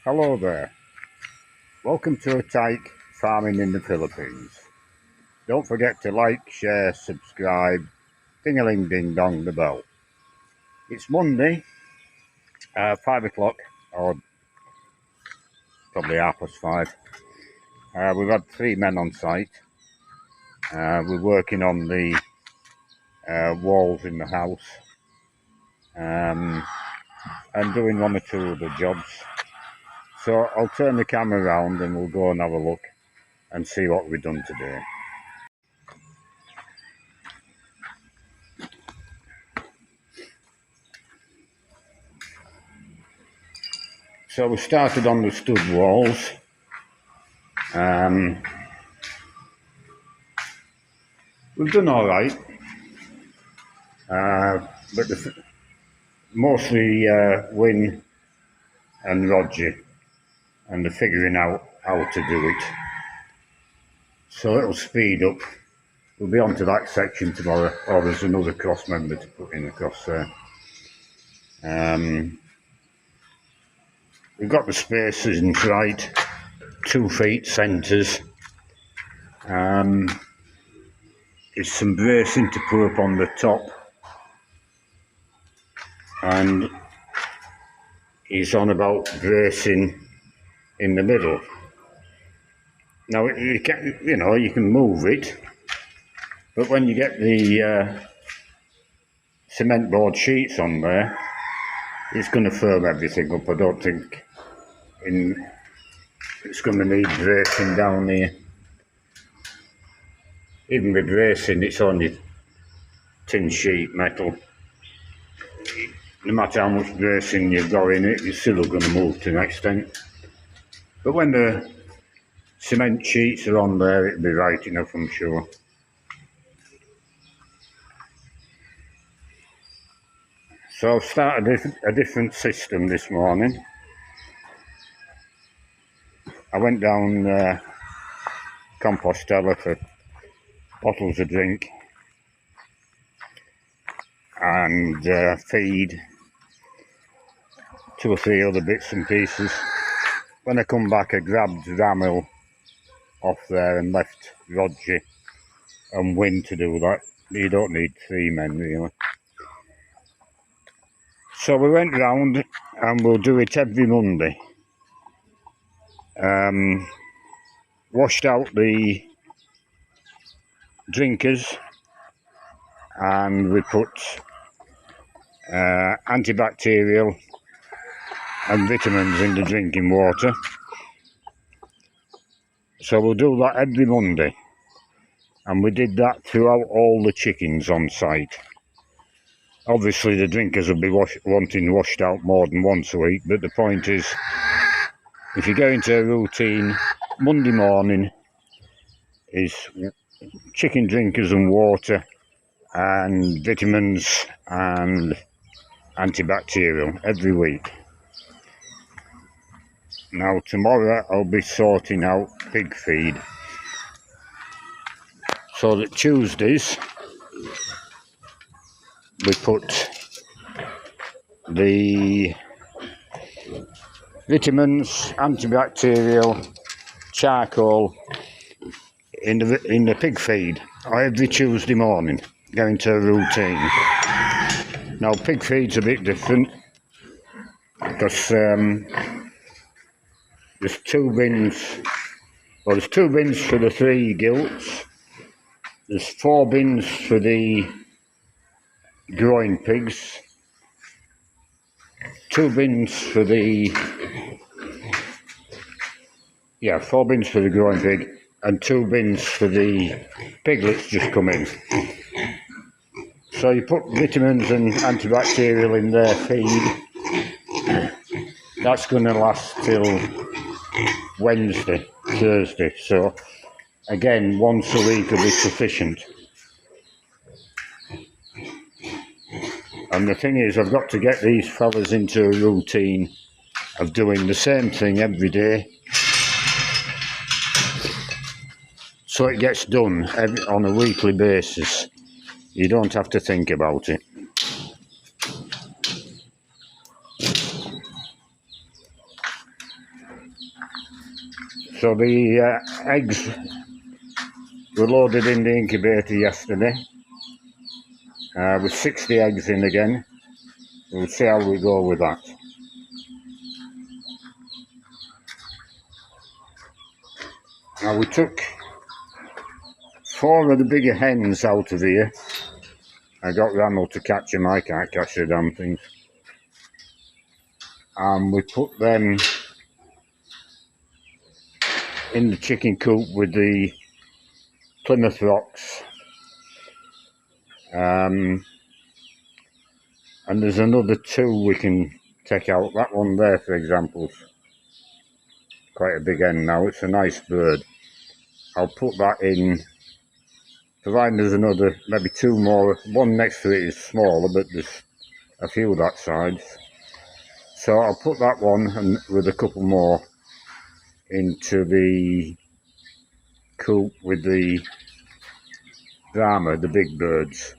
Hello there. Welcome to a tyke farming in the Philippines. Don't forget to like, share, subscribe, ding-a-ling-ding-dong the bell. It's Monday, 5 o'clock, or probably 5:30. We've had 3 men on site. We're working on the walls in the house and doing 1 or 2 other jobs. So I'll turn the camera around and we'll go and have a look and see what we've done today. So we started on the stud walls. We've done all right, but mostly Win and Roger, and they're figuring out how to do it. So it'll speed up. We'll be on to that section tomorrow. Oh, there's another cross member to put in across there. We've got the spacers in right, 2 feet centres. There's some bracing to put up on the top, and he's on about bracing in the middle. Now you can move it, but when you get the cement board sheets on there, it's going to firm everything up. I don't think it's going to need bracing down here. Even with bracing, it's only tin sheet metal. No matter how much bracing you've got in it, you're still going to move to an extent. But when the cement sheets are on there, it'll be right enough, I'm sure. So I've started a different system this morning. I went down Compostela for bottles of drink and feed, 2 or 3 other bits and pieces. When I come back, I grabbed Ramil off there and left Roger and Win to do that. You don't need 3 men really. So we went round and we'll do it every Monday. Washed out the drinkers and we put antibacterial and vitamins in the drinking water. So we'll do that every Monday, and we did that throughout all the chickens on site. Obviously the drinkers will be wanting washed out more than once a week, but the point is, if you go into a routine, Monday morning is chicken drinkers and water and vitamins and antibacterial every week. Now tomorrow I'll be sorting out pig feed, so that Tuesdays we put the vitamins, antibacterial, charcoal in the pig feed every Tuesday morning, going to a routine. Now pig feed's a bit different because there's 2 bins. Well, there's 2 bins for the 3 gilts. There's 4 bins for the growing pigs. 2 bins for the 4 bins for the growing pig, and 2 bins for the piglets just come in. So you put vitamins and antibacterial in their feed. That's going to last till Wednesday, Thursday. So again, once a week will be sufficient. And the thing is, I've got to get these fellas into a routine of doing the same thing every day, so it gets done on a weekly basis. You don't have to think about it. So the eggs were loaded in the incubator yesterday with 60 eggs in again. We'll see how we go with that. Now we took 4 of the bigger hens out of here. I got Randall to catch them, I can't catch the damn things. And we put them in the chicken coop with the Plymouth Rocks. And there's another 2 we can take out. That one there, for example, is quite a big hen now. It's a nice bird. I'll put that in, providing there's another, maybe 2 more. One next to it is smaller, but there's a few that size. So I'll put that one and with a couple more into the coop with the Brahma, the big birds.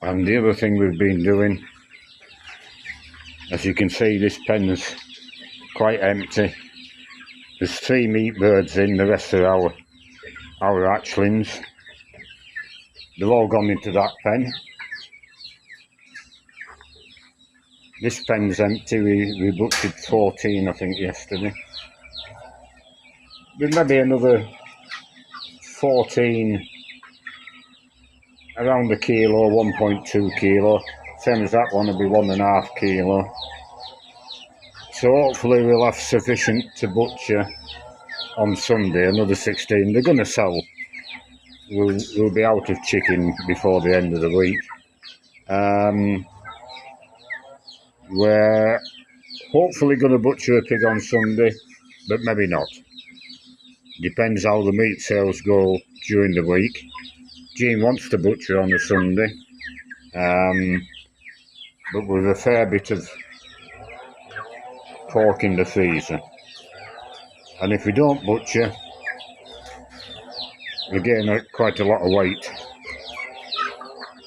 And the other thing we've been doing, as you can see, this pen's quite empty. There's 3 meat birds in, the rest are our hatchlings. They've all gone into that pen. This pen's empty. We butchered 14, I think, yesterday. There may be another 14 around a kilo, 1.2 kilo. Same as that one will be 1.5 kilo. So hopefully we'll have sufficient to butcher on Sunday, another 16. They're going to sell. We'll be out of chicken before the end of the week. We're hopefully going to butcher a pig on Sunday, but maybe not. Depends how the meat sales go during the week. Jean wants to butcher on a Sunday, but with a fair bit of pork in the freezer. And if we don't butcher, we gain quite a lot of weight.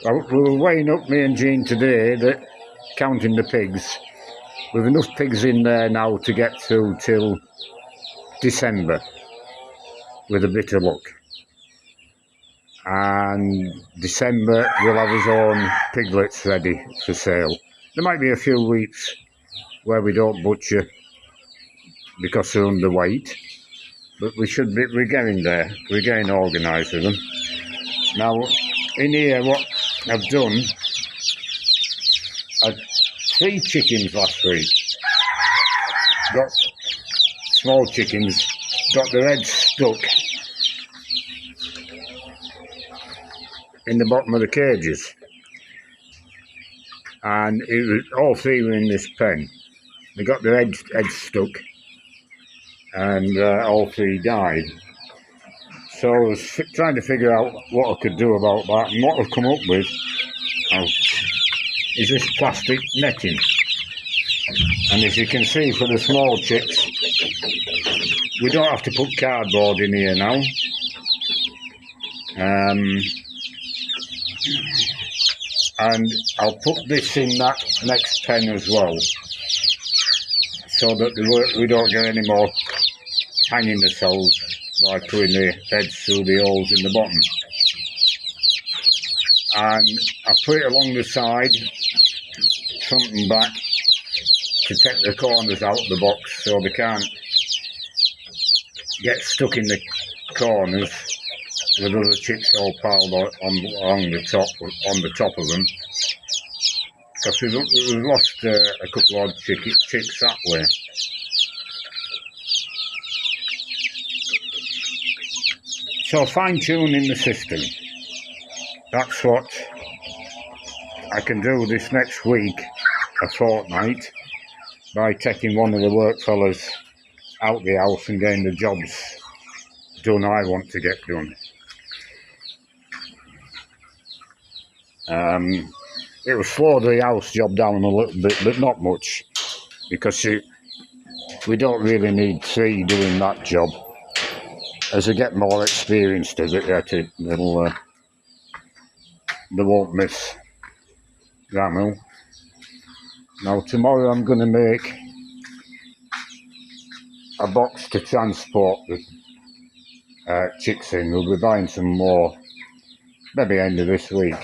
We were weighing up, me and Jean, today, that counting the pigs. We've enough pigs in there now to get through till December with a bit of luck. And December we'll have his own piglets ready for sale. There might be a few weeks where we don't butcher because they're underweight, but we're getting there. We're getting organised with them. Now in here, what I've done, I had 3 chickens last week. Got small chickens, got their heads stuck in the bottom of the cages, and it was all 3 were in this pen. They got their heads stuck, and all 3 died. So I was trying to figure out what I could do about that, and what I've come up with is this plastic netting. And as you can see, for the small chicks, we don't have to put cardboard in here now. And I'll put this in that next pen as well, so that we don't get any more hanging the cells by putting the heads through the holes in the bottom. And I put it along the side, front and back, to take the corners out of the box so they can't get stuck in the corners with other chicks all piled on the top of them. Because we've lost a couple of chicks that way. So fine-tuning the system. That's what I can do this next week, a fortnight, by taking one of the work fellas out the house and getting the jobs done I want to get done. It will slow the house job down a little bit, but not much, because we don't really need 3 doing that job. As I get more experienced at it, they won't miss Ramu. Now tomorrow I'm going to make a box to transport the chicks in. We'll be buying some more maybe end of this week,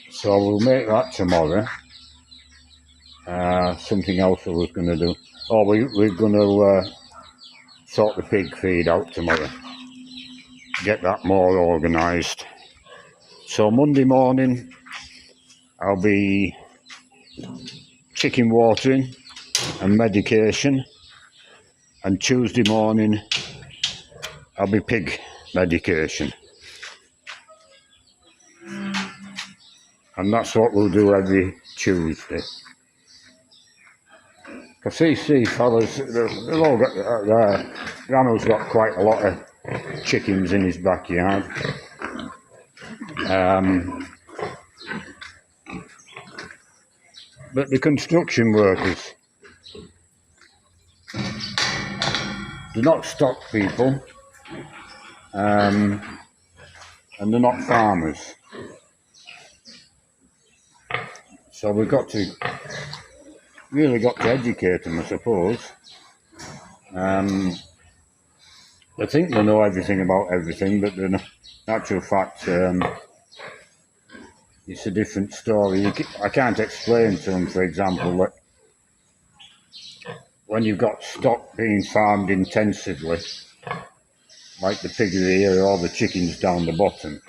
so we'll make that tomorrow. Something else I was going to do, we're going to sort the pig feed out tomorrow, get that more organised. So Monday morning I'll be chicken watering and medication, and Tuesday morning I'll be pig medication. And that's what we'll do every Tuesday. Because these fellas, they've all got, Ranu's got quite a lot of chickens in his backyard. But the construction workers, they're not stock people, and they're not farmers. So we've really got to educate them, I suppose. They think they know everything about everything, but in actual fact, it's a different story. I can't explain to them, for example, that when you've got stock being farmed intensively, like the piggery here or the chickens down the bottom,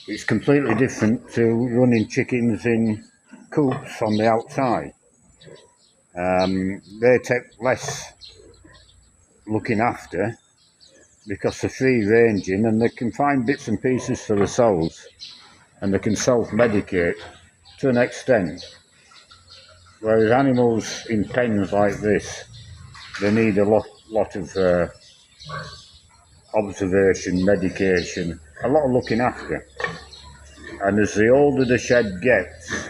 it's completely different to running chickens in coops on the outside. They take less looking after because they're free ranging and they can find bits and pieces for themselves, and they can self-medicate to an extent. Whereas animals in pens like this, they need a lot of observation, medication, a lot of looking after. And as the older the shed gets,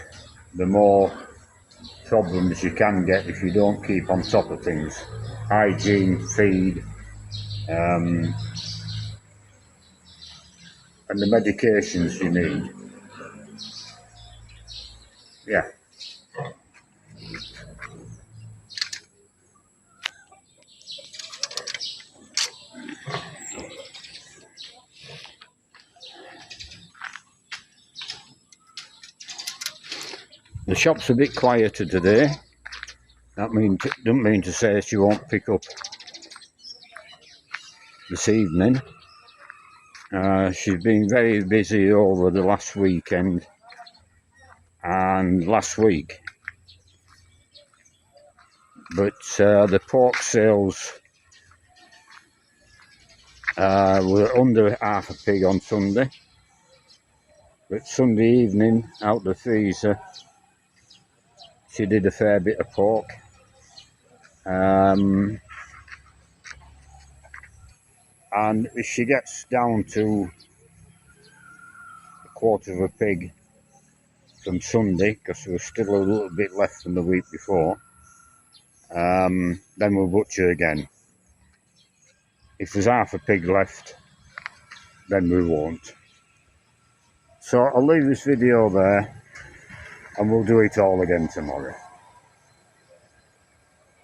the more problems you can get if you don't keep on top of things. Hygiene, feed, and the medications you need. Yeah. The shop's a bit quieter today. That doesn't mean to say she won't pick up this evening. She's been very busy over the last weekend and last week. But the pork sales were under half a pig on Sunday. But Sunday evening, out the freezer, she did a fair bit of pork. And if she gets down to a quarter of a pig from Sunday, because there was still a little bit left from the week before, then we'll butcher again. If there's half a pig left, then we won't. So I'll leave this video there, and we'll do it all again tomorrow.